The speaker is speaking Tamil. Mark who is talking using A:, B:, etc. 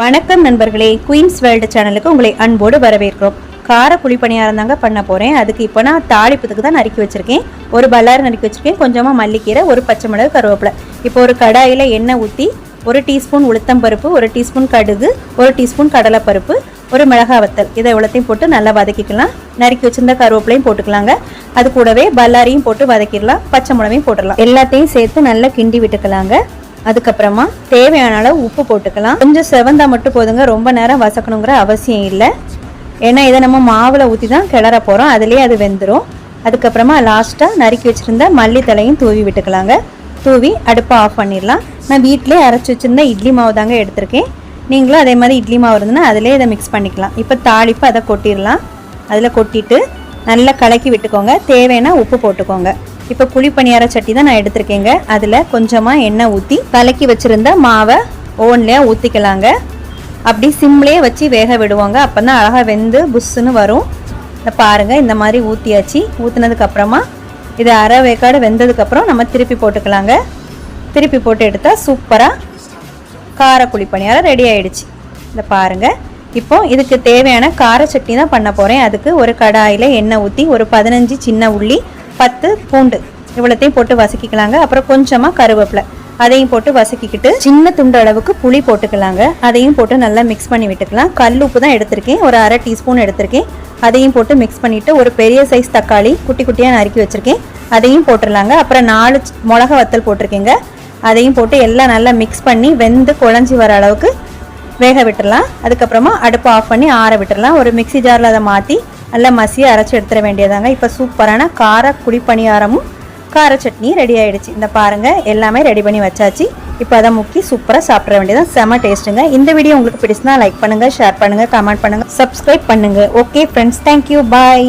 A: வணக்கம் நண்பர்களே, குயின்ஸ் வேர்ல்டு சேனலுக்கு உங்களை அன்போடு வரவேற்கிறோம். கார புளி பணியாரம் தாங்க பண்ண போகிறேன். அதுக்கு இப்போ நான் தாளிப்புக்கு தான் நறுக்கி வச்சுருக்கேன். ஒரு பல்லாரி நறுக்கி வச்சுருக்கேன், கொஞ்சமாக மல்லிக்கீரை, ஒரு பச்சை மிளகு, கருவேப்பிலை. இப்போ ஒரு கடாயில் எண்ணெய் ஊற்றி 1 டீஸ்பூன் உளுத்தம்பருப்பு, 1 டீஸ்பூன் கடுகு, 1 டீஸ்பூன் கடலைப்பருப்பு, ஒரு மிளகாய் வத்தல், இதை இவ்வளோத்தையும் போட்டு நல்லா வதக்கிக்கலாம். நறுக்கி வச்சிருந்த கருவேப்பிலையும் போட்டுக்கலாங்க. அது கூடவே பல்லாரியும் போட்டு வதக்கிடலாம், பச்சை மிளகையும் போட்டுடலாம். எல்லாத்தையும் சேர்த்து நல்லா கிண்டி விட்டுக்கலாங்க. அதுக்கப்புறமா தேவையான அளவு உப்பு போட்டுக்கலாம். கொஞ்சம் செவந்தா மட்டும் போதுங்க, ரொம்ப நேரம் வசக்கணுங்கிற அவசியம் இல்லை. ஏன்னா இதை நம்ம மாவில் ஊற்றி தான் கிளற போகிறோம், அதுலேயே அது வெந்துடும். அதுக்கப்புறமா லாஸ்ட்டாக நறுக்கி வச்சுருந்த மல்லித்தலையும் தூவி விட்டுக்கலாங்க. தூவி அடுப்பை ஆஃப் பண்ணிடலாம். நான் வீட்டிலே அரைச்சி வச்சுருந்த இட்லி மாவு தாங்க எடுத்திருக்கேன். நீங்களும் அதே மாதிரி இட்லி மாவு இருந்ததுன்னா அதிலே இதை மிக்ஸ் பண்ணிக்கலாம். இப்போ தாளிப்பு அதை கொட்டிடலாம். அதில் கொட்டிட்டு நல்லா கலக்கி விட்டுக்கோங்க. தேவைன்னா உப்பு போட்டுக்கோங்க. இப்போ புளி பணியார சட்டி தான் நான் எடுத்திருக்கேங்க. அதில் கொஞ்சமாக எண்ணெய் ஊற்றி கலக்கி வச்சுருந்த மாவை ஓவன்லேயே ஊற்றிக்கலாங்க. அப்படி சிம்லேயே வச்சு வேக விடுவாங்க. அப்போ தான் அழகாக வெந்து புஷ்ஷுன்னு வரும். இதை பாருங்கள், இந்த மாதிரி ஊற்றியாச்சு. ஊற்றினதுக்கப்புறமா இதை அரை வேக்காடு வெந்ததுக்கப்புறம் நம்ம திருப்பி போட்டுக்கலாங்க. திருப்பி போட்டு எடுத்தால் சூப்பராக கார புளி பணியாரம் ரெடி ஆகிடுச்சு. இதை பாருங்கள். இப்போ இதுக்கு தேவையான கார சட்னி தான் பண்ண போகிறேன். அதுக்கு ஒரு கடாயில் எண்ணெய் ஊற்றி ஒரு 15 சின்ன உள்ளி, 10 பூண்டு இவ்வளோத்தையும் போட்டு வதக்கிக்கலாங்க. அப்புறம் கொஞ்சமாக கருவேப்பிலை அதையும் போட்டு வதக்கிக்கிட்டு சின்ன துண்டு அளவுக்கு புளி போட்டுக்கலாங்க. அதையும் போட்டு நல்லா மிக்ஸ் பண்ணி விட்டுக்கலாம். கல் உப்பு தான் எடுத்திருக்கேன், ஒரு அரை டீஸ்பூன் எடுத்திருக்கேன். அதையும் போட்டு மிக்ஸ் பண்ணிவிட்டு ஒரு பெரிய சைஸ் தக்காளி குட்டி குட்டியாக நறுக்கி வச்சுருக்கேன், அதையும் போட்டுடலாங்க. அப்புறம் 4 மிளகா வத்தல் போட்டிருக்கேங்க. அதையும் போட்டு எல்லாம் நல்லா மிக்ஸ் பண்ணி வெந்து குழஞ்சி வர அளவுக்கு வேக விட்டுடலாம். அதுக்கப்புறமா அடுப்பை ஆஃப் பண்ணி ஆற விட்டுடலாம். ஒரு மிக்சி ஜாரில் அதை மாற்றி நல்லா மசியை அரைச்சி எடுத்துட வேண்டியதாங்க. இப்போ சூப்பரான கார புளி பணியாரமும் கார சட்னியும் ரெடி ஆகிடுச்சு. இந்த பாருங்கள், எல்லாமே ரெடி பண்ணி வச்சாச்சு. இப்போ அதை முக்கி சூப்பராக சாப்பிட வேண்டியதான். செம டேஸ்ட்டுங்க. இந்த வீடியோ உங்களுக்கு பிடிச்சினா லைக் பண்ணுங்கள், ஷேர் பண்ணுங்கள், கமெண்ட் பண்ணுங்கள், சப்ஸ்கிரைப் பண்ணுங்கள். ஓகே ஃப்ரெண்ட்ஸ், தேங்க்யூ, பாய்.